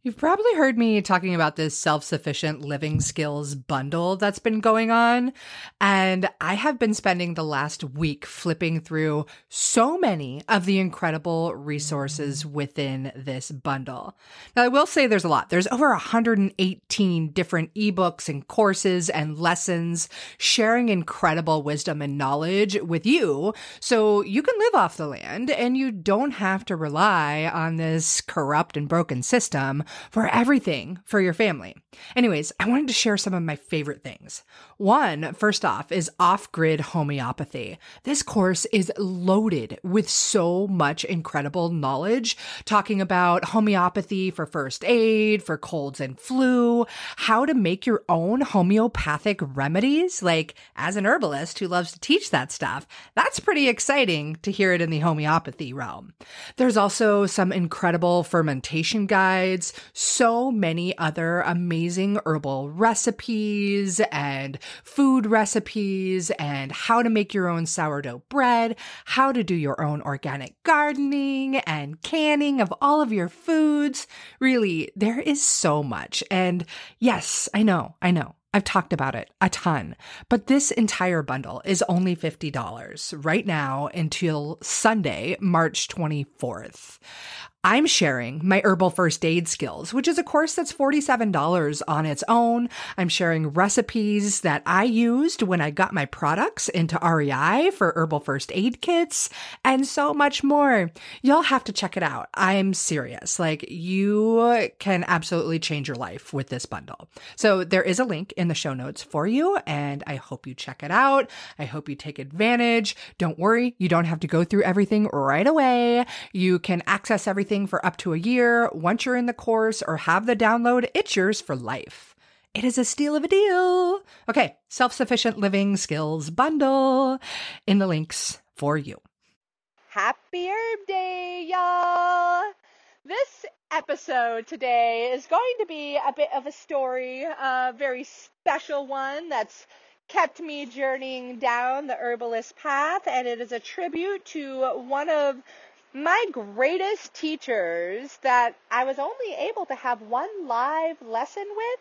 You've probably heard me talking about this self-sufficient living skills bundle that's been going on, and I have been spending the last week flipping through so many of the incredible resources within this bundle. Now, I will say there's a lot. There's over 118 different ebooks and courses and lessons sharing incredible wisdom and knowledge with you so you can live off the land and you don't have to rely on this corrupt and broken system for everything for your family. Anyways, I wanted to share some of my favorite things. One, first off, is off-grid homeopathy. This course is loaded with so much incredible knowledge, talking about homeopathy for first aid, for colds and flu, how to make your own homeopathic remedies. Like, as an herbalist who loves to teach that stuff, that's pretty exciting to hear it in the homeopathy realm. There's also some incredible fermentation guides, so many other amazing herbal recipes and food recipes, and how to make your own sourdough bread, how to do your own organic gardening and canning of all of your foods. Really, there is so much. And yes, I know. I've talked about it a ton, but this entire bundle is only $50 right now until Sunday, March 24th. I'm sharing my herbal first aid skills, which is a course that's $47 on its own. I'm sharing recipes that I used when I got my products into REI for herbal first aid kits and so much more. You'll have to check it out. I'm serious. Like, you can absolutely change your life with this bundle. So there is a link in the show notes for you, and I hope you check it out. I hope you take advantage. Don't worry, you don't have to go through everything right away. You can access everything for up to a year. Once you're in the course or have the download, it's yours for life. It is a steal of a deal. Okay, self-sufficient living skills bundle in the links for you. Happy Herb Day, y'all! This episode today is going to be a bit of a story, a very special one that's kept me journeying down the herbalist path, and it is a tribute to one of my greatest teachers that I was only able to have one live lesson with,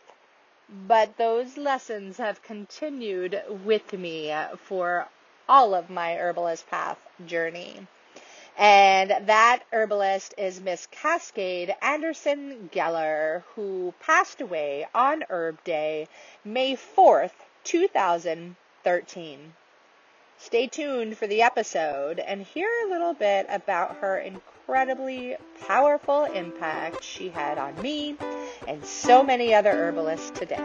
but those lessons have continued with me for all of my herbalist path journey. And that herbalist is Miss Cascade Anderson Geller, who passed away on Herb Day, May 4th, 2013. Stay tuned for the episode and hear a little bit about her incredibly powerful impact she had on me and so many other herbalists today.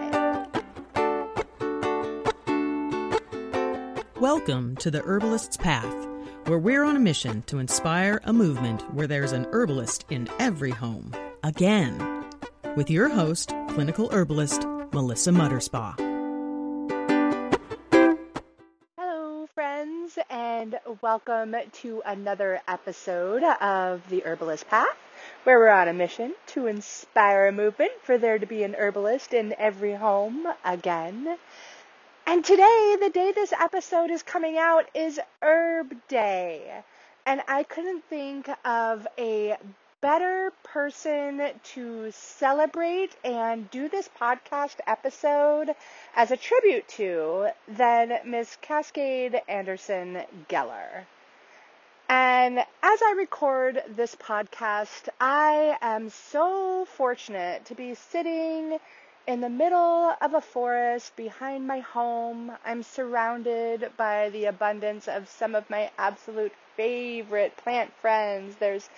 Welcome to the Herbalist's Path, where we're on a mission to inspire a movement where there's an herbalist in every home. Again, with your host, clinical herbalist, Melissa Mutterspaugh. And welcome to another episode of the Herbalist Path, where we're on a mission to inspire a movement for there to be an herbalist in every home again. And today, the day this episode is coming out, is Herb Day. And I couldn't think of a better person to celebrate and do this podcast episode as a tribute to than Miss Cascade Anderson Geller. And as I record this podcast, I am so fortunate to be sitting in the middle of a forest behind my home. I'm surrounded by the abundance of some of my absolute favorite plant friends. There's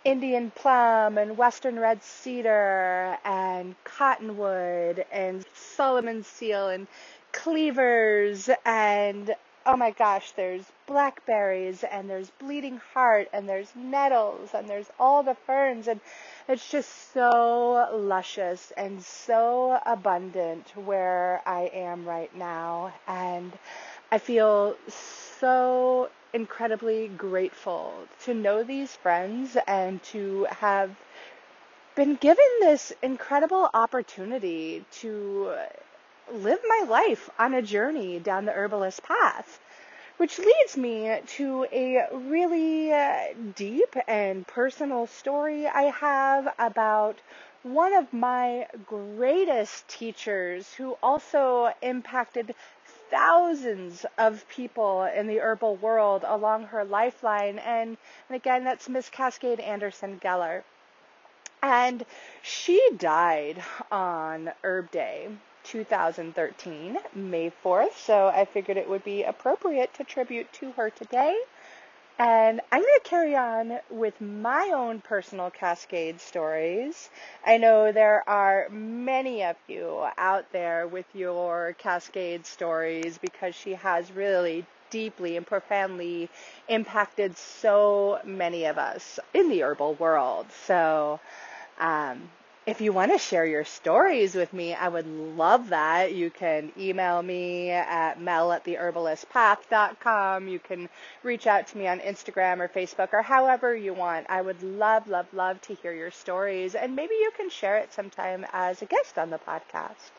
Indian plum and western red cedar and cottonwood and Solomon seal and cleavers and oh my gosh, there's blackberries and there's bleeding heart and there's nettles and there's all the ferns, and it's just so luscious and so abundant where I am right now, and I feel so incredibly grateful to know these friends and to have been given this incredible opportunity to live my life on a journey down the herbalist path, which leads me to a really deep and personal story I have about one of my greatest teachers who also impacted thousands of people in the herbal world along her lifeline. And again, that's Miss Cascade Anderson Geller. And she died on Herb Day 2013, May 4th. So I figured it would be appropriate to tribute to her today. And I'm going to carry on with my own personal Cascade stories. I know there are many of you out there with your Cascade stories because she has really deeply and profoundly impacted so many of us in the herbal world. So if you want to share your stories with me, I would love that. You can email me at mel@theherbalistpath.com. You can reach out to me on Instagram or Facebook or however you want. I would love, love, love to hear your stories, and maybe you can share it sometime as a guest on the podcast.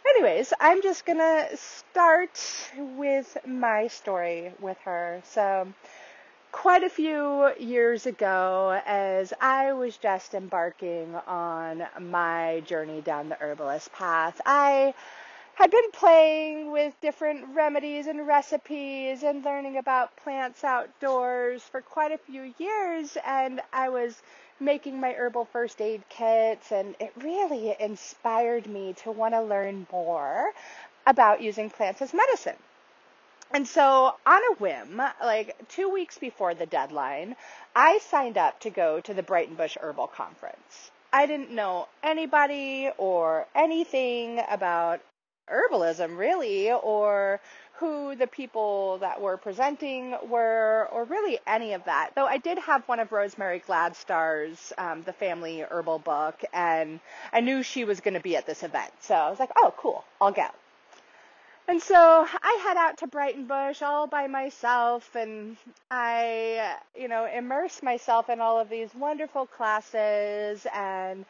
Anyways, I'm just going to start with my story with her. So, quite a few years ago, as I was just embarking on my journey down the herbalist path, I had been playing with different remedies and recipes and learning about plants outdoors for quite a few years, and I was making my herbal first aid kits, and it really inspired me to want to learn more about using plants as medicine. And so on a whim, like 2 weeks before the deadline, I signed up to go to the Brighton Bush Herbal Conference. I didn't know anybody or anything about herbalism really, or who the people that were presenting were, or really any of that. Though I did have one of Rosemary Gladstar's, the family herbal book, and I knew she was going to be at this event. So I was like, oh, cool, I'll go. And so I head out to Brighton Bush all by myself, and I, immerse myself in all of these wonderful classes, and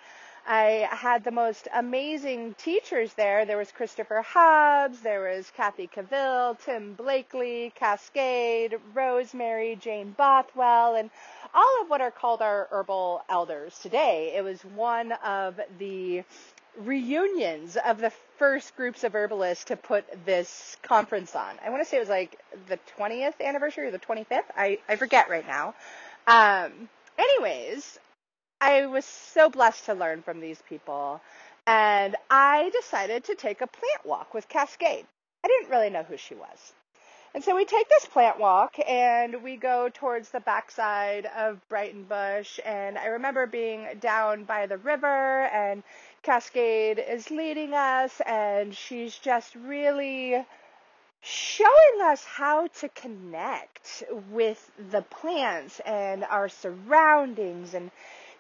I had the most amazing teachers there. There was Christopher Hobbs, there was Kathy Cavill, Tim Blakely, Cascade, Rosemary, Jane Bothwell, and all of what are called our herbal elders today. It was one of the reunions of the first groups of herbalists to put this conference on. I want to say it was like the 20th anniversary or the 25th. I forget right now. Anyways, I was so blessed to learn from these people, and I decided to take a plant walk with Cascade. I didn't really know who she was. And so we take this plant walk, and we go towards the backside of Brighton Bush, and I remember being down by the river, and Cascade is leading us, and she's just really showing us how to connect with the plants and our surroundings, and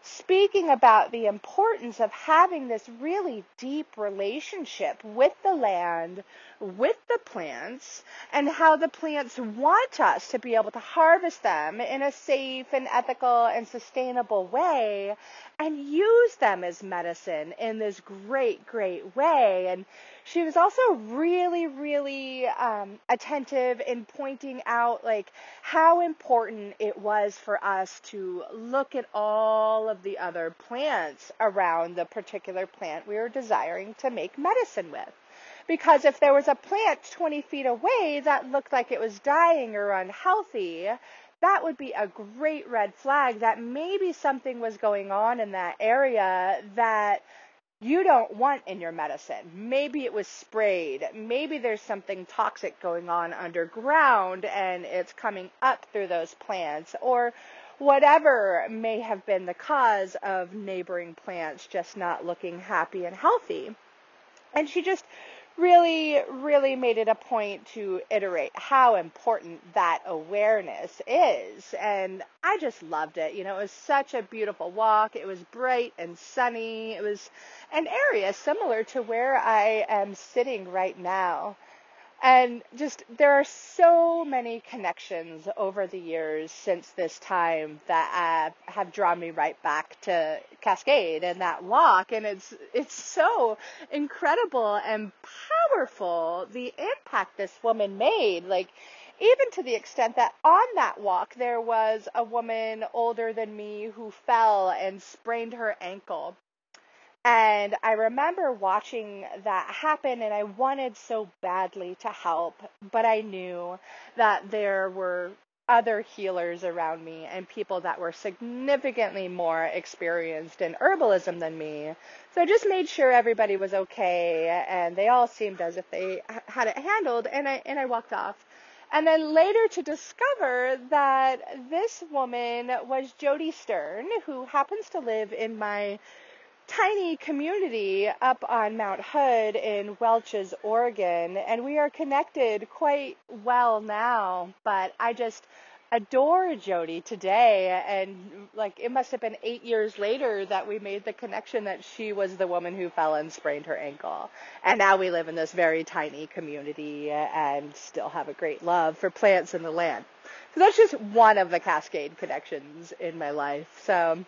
speaking about the importance of having this really deep relationship with the land, with the plants, and how the plants want us to be able to harvest them in a safe and ethical and sustainable way and use them as medicine in this great, great way. And she was also really, really attentive in pointing out how important it was for us to look at all of the other plants around the particular plant we were desiring to make medicine with. Because if there was a plant 20 feet away that looked like it was dying or unhealthy, that would be a great red flag that maybe something was going on in that area that you don't want in your medicine. Maybe it was sprayed. Maybe there's something toxic going on underground and it's coming up through those plants, or whatever may have been the cause of neighboring plants just not looking happy and healthy. And she just really, really made it a point to iterate how important that awareness is. And I just loved it. It was such a beautiful walk. It was bright and sunny. It was an area similar to where I am sitting right now. And just there are so many connections over the years since this time that have drawn me right back to Cascade and that walk. And it's so incredible and powerful, the impact this woman made. Even to the extent that on that walk there was a woman older than me who fell and sprained her ankle. And I remember watching that happen, and I wanted so badly to help, but I knew that there were other healers around me and people that were significantly more experienced in herbalism than me. So I just made sure everybody was okay, and they all seemed as if they had it handled, and I walked off. And then later to discover that this woman was Jody Stern, who happens to live in my tiny community up on Mount Hood in Welch's, Oregon, and we are connected quite well now, but I just adore Jody today, and like it must have been 8 years later that we made the connection that she was the woman who fell and sprained her ankle, and now we live in this very tiny community and still have a great love for plants and the land. So that's just one of the Cascade connections in my life. So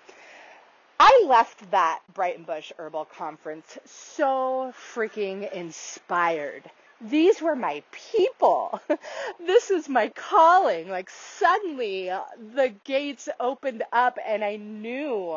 I left that Brighton Bush Herbal Conference so freaking inspired. These were my people. This is my calling. Like suddenly the gates opened up and I knew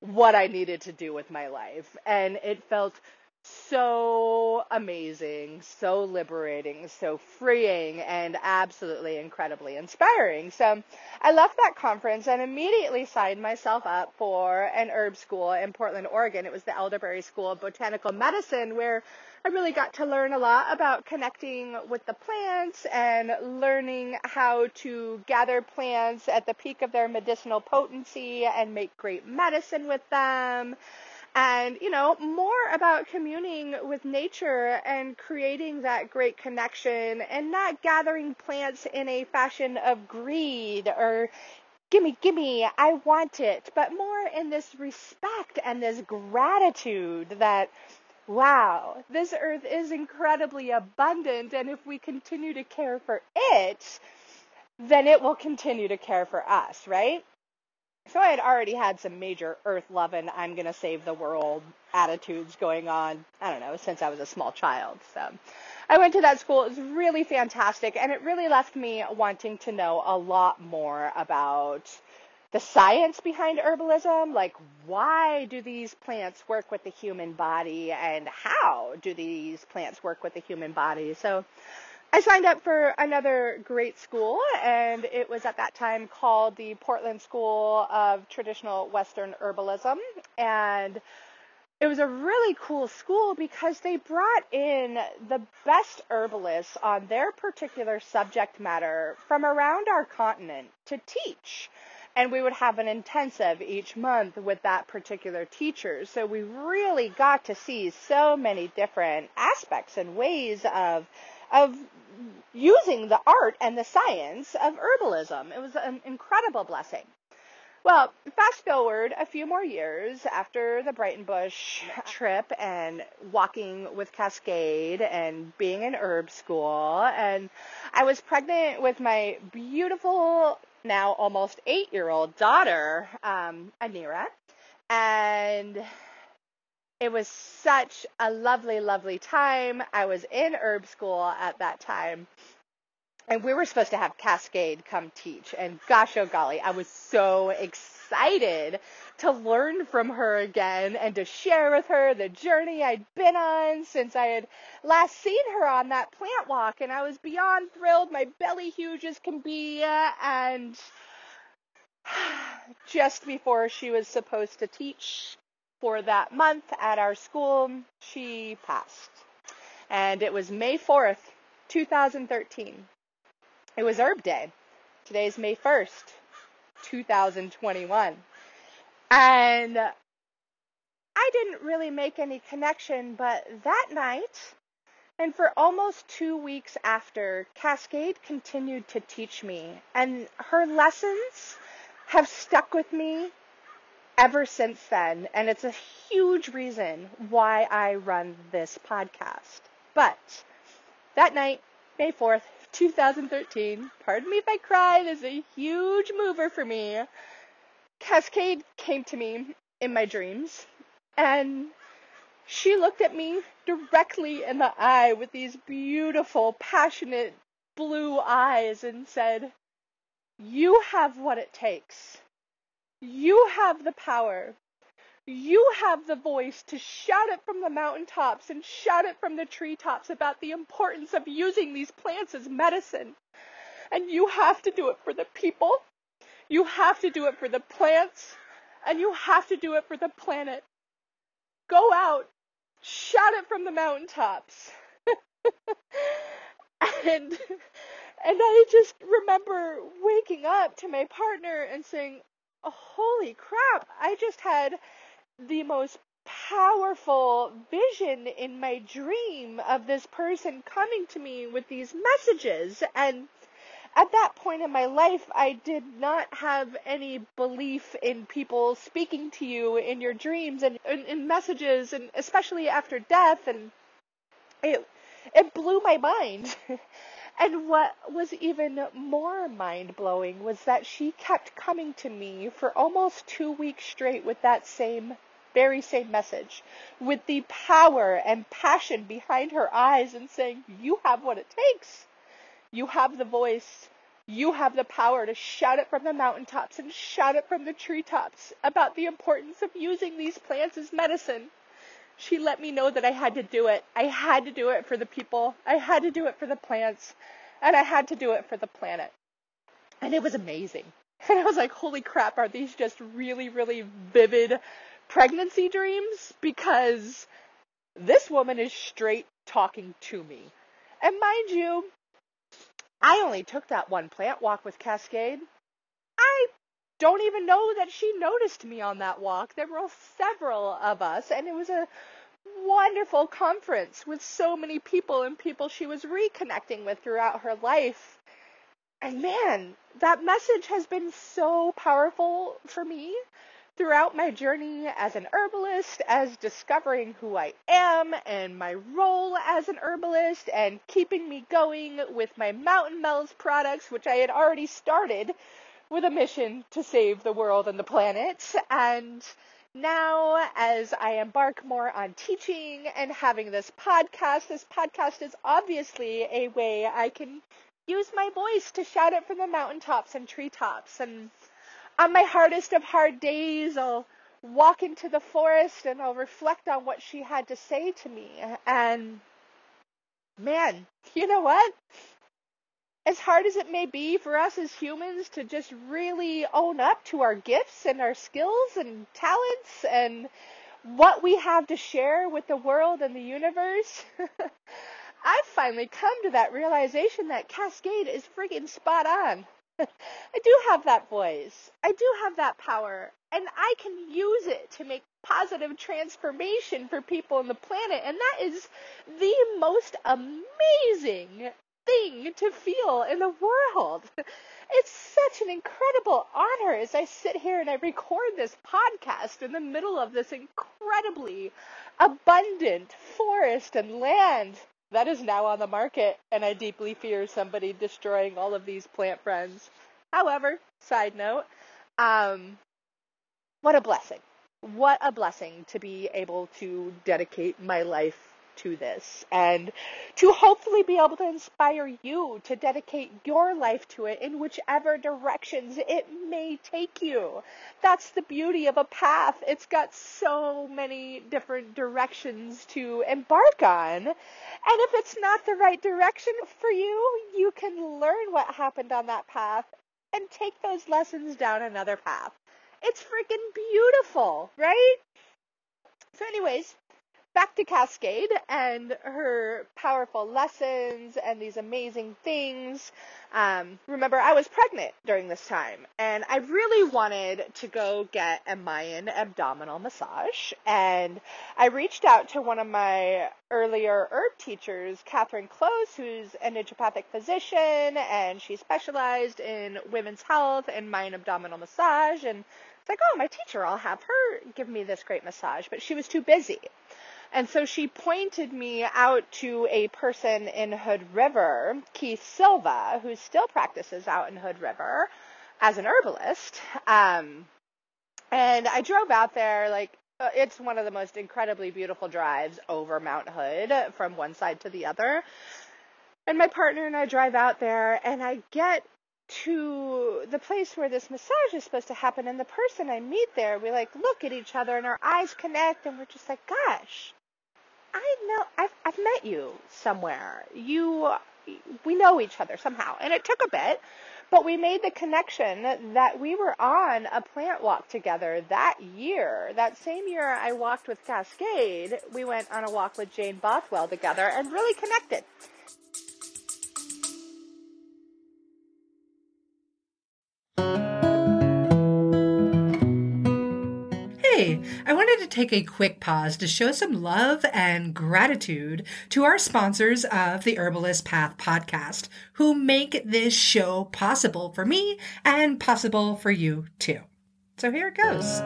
what I needed to do with my life. And it felt so amazing, so liberating, so freeing, and absolutely incredibly inspiring. So I left that conference and immediately signed myself up for an herb school in Portland, Oregon. It was the Elderberry School of Botanical Medicine, where I really got to learn a lot about connecting with the plants and learning how to gather plants at the peak of their medicinal potency and make great medicine with them. And, more about communing with nature and creating that great connection and not gathering plants in a fashion of greed or gimme, I want it, but more in this respect and this gratitude that, wow, this earth is incredibly abundant, and if we continue to care for it, then it will continue to care for us, right? So I had already had some major earth-loving, I'm going to save the world attitudes going on, I don't know, since I was a small child. So I went to that school. It was really fantastic, and it really left me wanting to know a lot more about the science behind herbalism, like why do these plants work with the human body, and how do these plants work with the human body? So I signed up for another great school, and it was at that time called the Portland School of Traditional Western Herbalism, and it was a really cool school because they brought in the best herbalists on their particular subject matter from around our continent to teach. And we would have an intensive each month with that particular teacher. So we really got to see so many different aspects and ways of using the art and the science of herbalism. It was an incredible blessing. Well, fast forward a few more years after the Brighton Bush trip and walking with Cascade and being in herb school, and I was pregnant with my beautiful, now almost 8-year-old daughter, Anira, and it was such a lovely, lovely time. I was in herb school at that time, and we were supposed to have Cascade come teach. And gosh, oh golly, I was so excited to learn from her again and to share with her the journey I'd been on since I had last seen her on that plant walk. And I was beyond thrilled, my belly huge as can be, and just before she was supposed to teach for that month at our school, she passed. And it was May 4th, 2013. It was Herb Day. Today's May 1st, 2021. And I didn't really make any connection, but that night, and for almost 2 weeks after, Cascade continued to teach me. And her lessons have stuck with me ever since then, and it's a huge reason why I run this podcast. But that night, May 4th, 2013, pardon me if I cry, this is a huge mover for me. Cascade came to me in my dreams, and she looked at me directly in the eye with these beautiful, passionate blue eyes and said, "You have what it takes. You have the power. You have the voice to shout it from the mountaintops and shout it from the treetops about the importance of using these plants as medicine. And you have to do it for the people. You have to do it for the plants. And you have to do it for the planet. Go out. Shout it from the mountaintops. And I just remember waking up to my partner and saying, oh, holy crap, I just had the most powerful vision in my dream of this person coming to me with these messages. And at that point in my life, I did not have any belief in people speaking to you in your dreams and in messages, and especially after death. And it blew my mind. And what was even more mind-blowing was that she kept coming to me for almost 2 weeks straight with that very same message, with the power and passion behind her eyes, and saying, you have what it takes. You have the voice. You have the power to shout it from the mountaintops and shout it from the treetops about the importance of using these plants as medicine. She let me know that I had to do it. I had to do it for the people. I had to do it for the plants. And I had to do it for the planet. And it was amazing. And I was like, holy crap, are these just really, really vivid pregnancy dreams? Because this woman is straight talking to me. And mind you, I only took that one plant walk with Cascade. I don't even know that she noticed me on that walk. There were several of us, and it was a wonderful conference with so many people and people she was reconnecting with throughout her life. And man, that message has been so powerful for me throughout my journey as an herbalist, as discovering who I am and my role as an herbalist, and keeping me going with my Mountain Mel's products, which I had already started with a mission to save the world and the planet. And now, as I embark more on teaching and having this podcast is obviously a way I can use my voice to shout it from the mountaintops and treetops. And on my hardest of hard days, I'll walk into the forest and I'll reflect on what she had to say to me. And man, you know what? As hard as it may be for us as humans to just really own up to our gifts and our skills and talents and what we have to share with the world and the universe, I've finally come to that realization that Cascade is friggin' spot on. I do have that voice. I do have that power. And I can use it to make positive transformation for people on the planet. And that is the most amazing thing to feel in the world. It's such an incredible honor as I sit here and I record this podcast in the middle of this incredibly abundant forest and land that is now on the market, and I deeply fear somebody destroying all of these plant friends. However, side note, what a blessing. What a blessing to be able to dedicate my life to this, and to hopefully be able to inspire you to dedicate your life to it in whichever directions it may take you. That's the beauty of a path. It's got so many different directions to embark on, and if it's not the right direction for you, you can learn what happened on that path and take those lessons down another path. It's freaking beautiful, right? So anyways, back to Cascade and her powerful lessons and these amazing things. Remember, I was pregnant during this time, and I really wanted to go get a Mayan abdominal massage. And I reached out to one of my earlier herb teachers, Catherine Close, who's a naturopathic physician, and she specialized in women's health and Mayan abdominal massage. And it's like, oh, my teacher, I'll have her give me this great massage. But she was too busy. And so she pointed me out to a person in Hood River, Keith Silva, who still practices out in Hood River as an herbalist. And I drove out there, it's one of the most incredibly beautiful drives over Mount Hood from one side to the other. And my partner and I drive out there, and I get to the place where this massage is supposed to happen, and the person I meet there, we like look at each other and our eyes connect, and we're just like, gosh, I know I've met you somewhere. We know each other somehow. And it took a bit, but we made the connection that we were on a plant walk together that year. That same year I walked with Cascade, we went on a walk with Jane Bothwell together and really connected. Hey, I wanted to take a quick pause to show some love and gratitude to our sponsors of the Herbalist Path podcast, who make this show possible for me and possible for you too. So here it goes.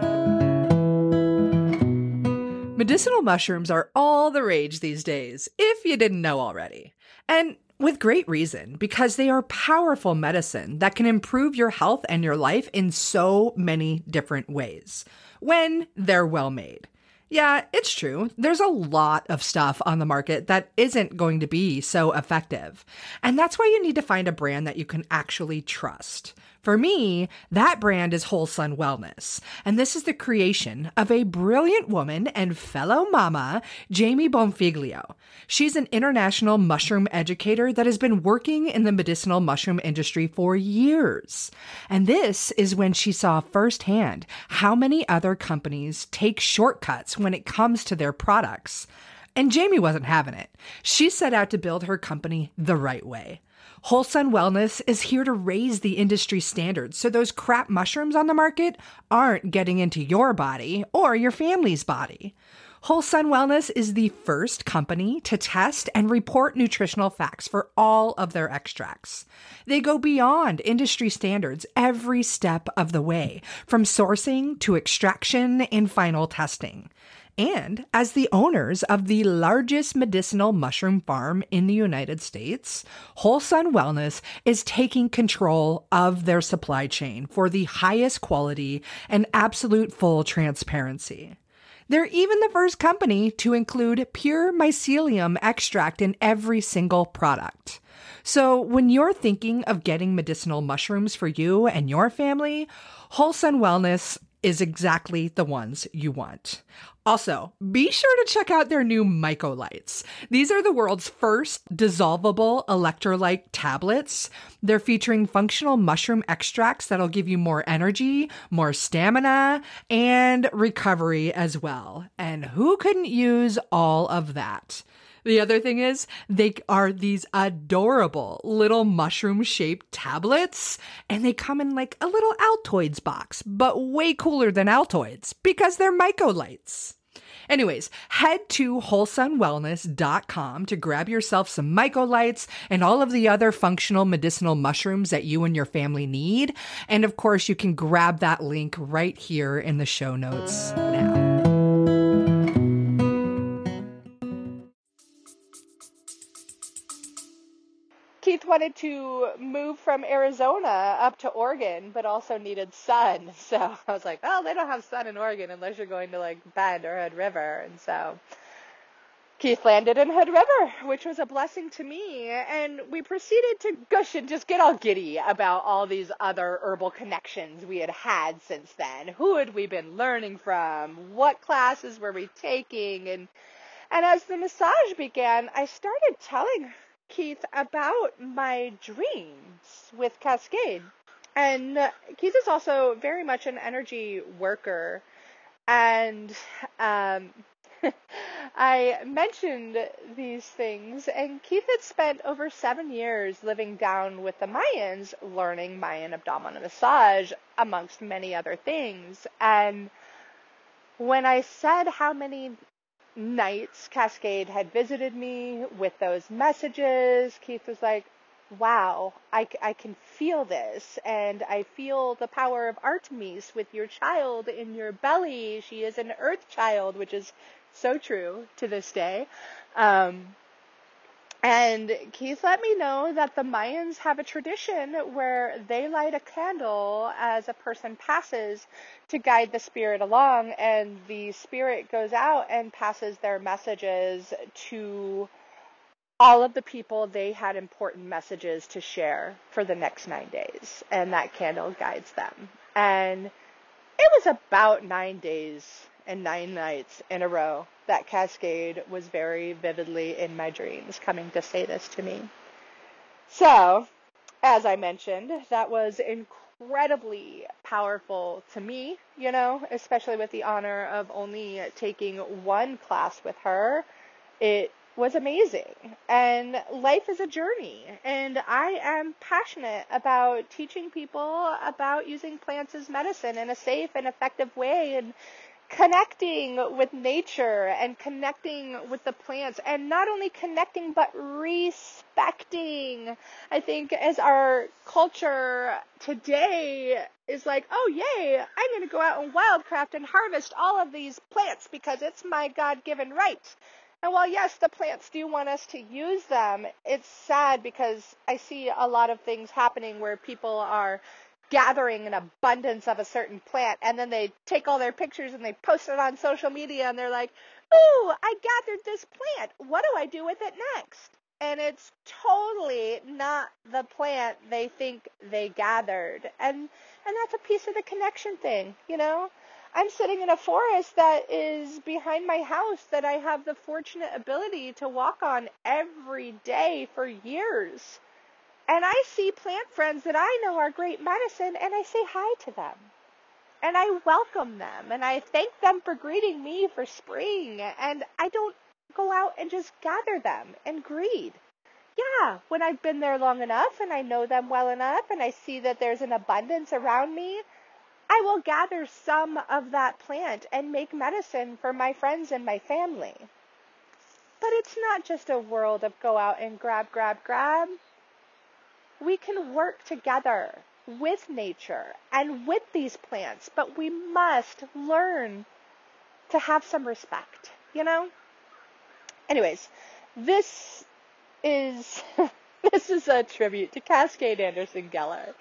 Medicinal mushrooms are all the rage these days, if you didn't know already. And with great reason, because they are powerful medicine that can improve your health and your life in so many different ways when they're well made. Yeah, it's true. There's a lot of stuff on the market that isn't going to be so effective. And that's why you need to find a brand that you can actually trust. For me, that brand is Whole Sun Wellness. And this is the creation of a brilliant woman and fellow mama, Jamie Bonfiglio. She's an international mushroom educator that has been working in the medicinal mushroom industry for years. And this is when she saw firsthand how many other companies take shortcuts when it comes to their products. And Jamie wasn't having it. She set out to build her company the right way. Whole Sun Wellness is here to raise the industry standards so those crap mushrooms on the market aren't getting into your body or your family's body. Whole Sun Wellness is the first company to test and report nutritional facts for all of their extracts. They go beyond industry standards every step of the way, from sourcing to extraction and final testing. And as the owners of the largest medicinal mushroom farm in the United States, Whole Sun Wellness is taking control of their supply chain for the highest quality and absolute full transparency. They're even the first company to include pure mycelium extract in every single product. So when you're thinking of getting medicinal mushrooms for you and your family, Whole Sun Wellness is exactly the ones you want. Also, be sure to check out their new mycolights. These are the world's first dissolvable electrolyte tablets. They're featuring functional mushroom extracts that'll give you more energy, more stamina, and recovery as well. And who couldn't use all of that? The other thing is, they are these adorable little mushroom-shaped tablets, and they come in like a little Altoids box, but way cooler than Altoids because they're mycolights. Anyways, head to wholesunwellness.com to grab yourself some mycolights and all of the other functional medicinal mushrooms that you and your family need. And of course, you can grab that link right here in the show notes now. Keith wanted to move from Arizona up to Oregon, but also needed sun. So I was like, well, they don't have sun in Oregon unless you're going to like Bend or Hood River. And so Keith landed in Hood River, which was a blessing to me. And we proceeded to gush and just get all giddy about all these other herbal connections we had had since then. Who had we been learning from? What classes were we taking? And as the massage began, I started telling Keith about my dreams with Cascade. And Keith is also very much an energy worker. And I mentioned these things, and Keith had spent over 7 years living down with the Mayans, learning Mayan abdominal massage, amongst many other things. And when I said how many nights Cascade had visited me with those messages, Keith was like, wow, I can feel this, and I feel the power of Artemis with your child in your belly. She is an earth child, which is so true to this day. And Keith let me know that the Mayans have a tradition where they light a candle as a person passes to guide the spirit along, and the spirit goes out and passes their messages to all of the people, they had important messages to share for the next 9 days, and that candle guides them. And it was about 9 days and 9 nights in a row that Cascade was very vividly in my dreams coming to say this to me. So, as I mentioned, that was incredibly powerful to me, especially with the honor of only taking one class with her. It was amazing. And life is a journey. And I am passionate about teaching people about using plants as medicine in a safe and effective way, and connecting with nature and connecting with the plants, and not only connecting but respecting. I think as our culture today is like, oh yay, I'm going to go out and wildcraft and harvest all of these plants because it's my God-given right. And while yes, the plants do want us to use them, it's sad because I see a lot of things happening where people are gathering an abundance of a certain plant, and then they take all their pictures and they post it on social media, and they're like, ooh, I gathered this plant. What do I do with it next? And it's totally not the plant they think they gathered. And that's a piece of the connection thing, I'm sitting in a forest that is behind my house that I have the fortunate ability to walk on every day for years. And I see plant friends that I know are great medicine, and I say hi to them. And I welcome them, and I thank them for greeting me for spring. And I don't go out and just gather them and greed. Yeah, when I've been there long enough and I know them well enough and I see that there's an abundance around me, I will gather some of that plant and make medicine for my friends and my family. But it's not just a world of go out and grab. We can work together with nature and with these plants, but we must learn to have some respect, Anyways, this is a tribute to Cascade Anderson Geller.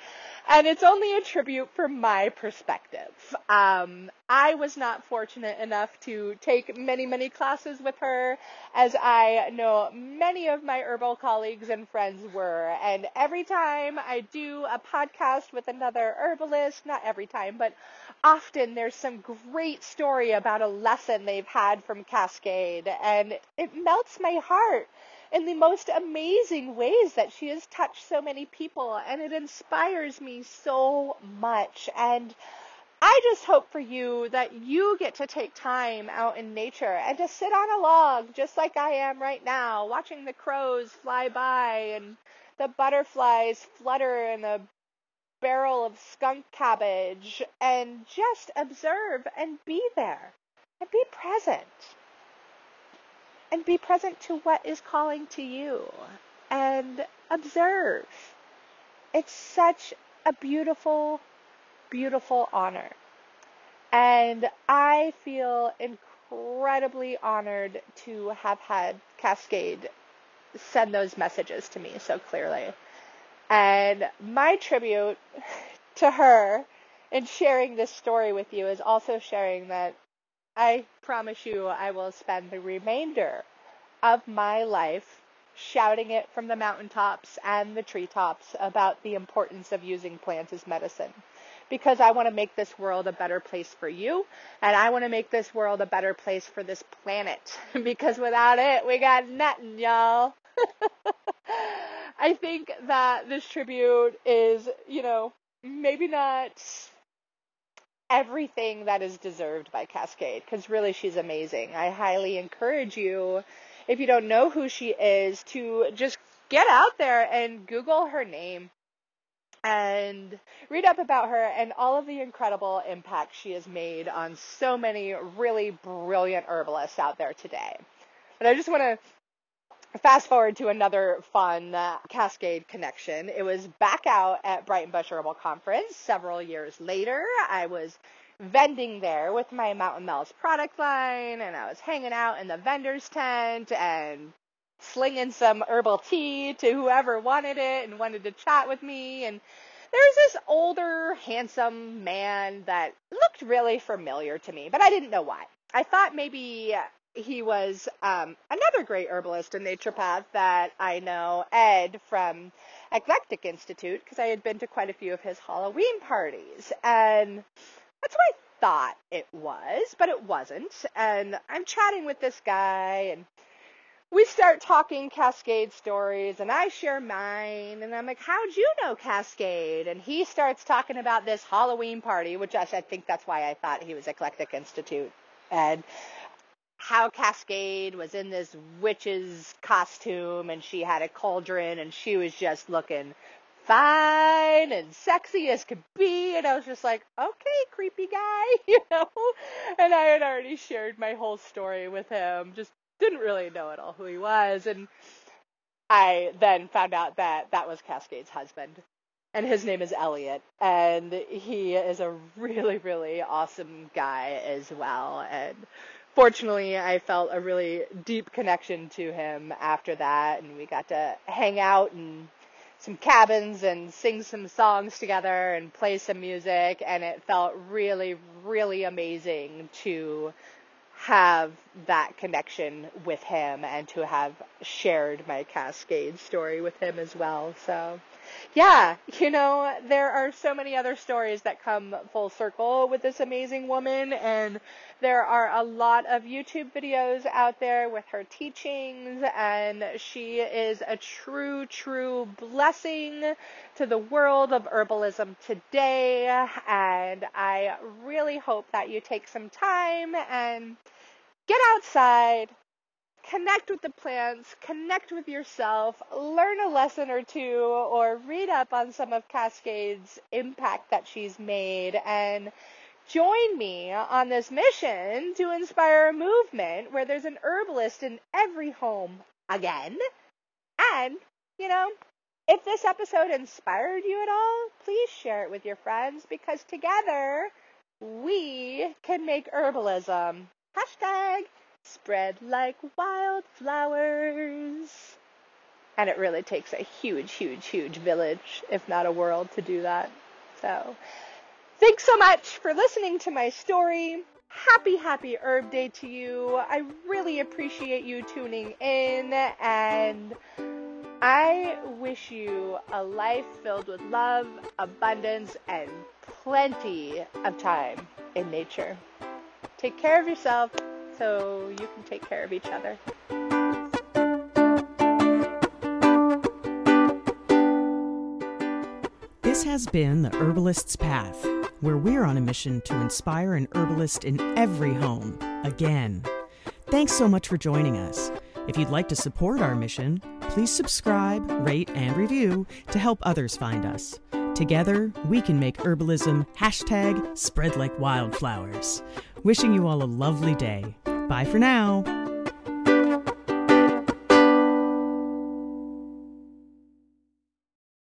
And it's only a tribute from my perspective. I was not fortunate enough to take many, many classes with her, as I know many of my herbal colleagues and friends were. And every time I do a podcast with another herbalist, not every time, but often there's some great story about a lesson they've had from Cascade. And it melts my heart in the most amazing ways that she has touched so many people, and it inspires me so much. And I just hope for you that you get to take time out in nature and just sit on a log, just like I am right now, watching the crows fly by and the butterflies flutter in a barrel of skunk cabbage, and just observe and be there and be present. And be present to what is calling to you, and observe. It's such a beautiful, beautiful honor. And I feel incredibly honored to have had Cascade send those messages to me so clearly. And my tribute to her in sharing this story with you is also sharing that I promise you I will spend the remainder of my life shouting it from the mountaintops and the treetops about the importance of using plants as medicine. Because I want to make this world a better place for you, and I want to make this world a better place for this planet. Because without it, we got nothing, y'all. I think that this tribute is, maybe not everything that is deserved by Cascade, because really she's amazing. I highly encourage you, if you don't know who she is, to just get out there and Google her name and read up about her and all of the incredible impact she has made on so many really brilliant herbalists out there today. But I just want to fast forward to another fun Cascade connection. It was back out at Brighton Bush Herbal Conference several years later. I was vending there with my Mountain Mel's product line, and I was hanging out in the vendor's tent and slinging some herbal tea to whoever wanted it and wanted to chat with me. And there was this older, handsome man that looked really familiar to me, but I didn't know why. I thought maybe he was another great herbalist and naturopath that I know, Ed from Eclectic Institute, because I had been to quite a few of his Halloween parties. And that's what I thought it was, but it wasn't. And I'm chatting with this guy, and we start talking Cascade stories, and I share mine, and I'm like, how'd you know Cascade? And he starts talking about this Halloween party, which I think that's why I thought he was Eclectic Institute, and how Cascade was in this witch's costume, and she had a cauldron, and she was just looking fine and sexy as could be, and I was just like, okay, creepy guy, and I had already shared my whole story with him, just didn't really know at all who he was, and I then found out that that was Cascade's husband, and his name is Elliot, and he is a really, really awesome guy as well, and fortunately, I felt a really deep connection to him after that, and we got to hang out in some cabins and sing some songs together and play some music, and it felt really, really amazing to have that connection with him and to have shared my Cascade story with him as well. So yeah, there are so many other stories that come full circle with this amazing woman, and there are a lot of YouTube videos out there with her teachings, and she is a true, true blessing to the world of herbalism today, and I really hope that you take some time and get outside, connect with the plants, connect with yourself, learn a lesson or two, or read up on some of Cascade's impact that she's made, and join me on this mission to inspire a movement where there's an herbalist in every home again. And, if this episode inspired you at all, please share it with your friends, because together we can make herbalism #spread like wildflowers. And it really takes a huge, huge, huge village, if not a world, to do that. So thanks so much for listening to my story. Happy, happy Herb Day to you. I really appreciate you tuning in, and I wish you a life filled with love, abundance, and plenty of time in nature. Take care of yourself so you can take care of each other. This has been the Herbalist's Path, where we're on a mission to inspire an herbalist in every home, again. Thanks so much for joining us. If you'd like to support our mission, please subscribe, rate, and review to help others find us. Together, we can make herbalism #spread like wildflowers. Wishing you all a lovely day. Bye for now.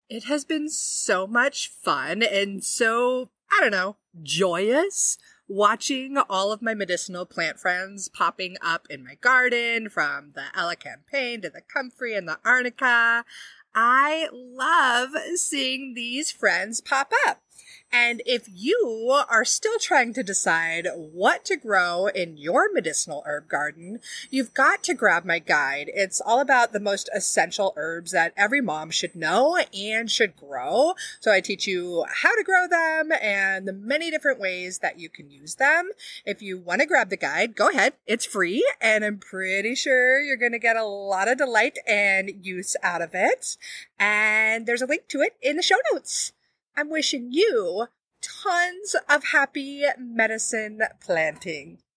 It has been so much fun and so, joyous watching all of my medicinal plant friends popping up in my garden, from the Ella Campaign to the Comfrey and the Arnica. I love seeing these friends pop up. And if you are still trying to decide what to grow in your medicinal herb garden, you've got to grab my guide. It's all about the most essential herbs that every mom should know and should grow. So I teach you how to grow them and the many different ways that you can use them. If you want to grab the guide, go ahead. It's free, and I'm pretty sure you're going to get a lot of delight and use out of it. And there's a link to it in the show notes. I'm wishing you tons of happy medicine planting.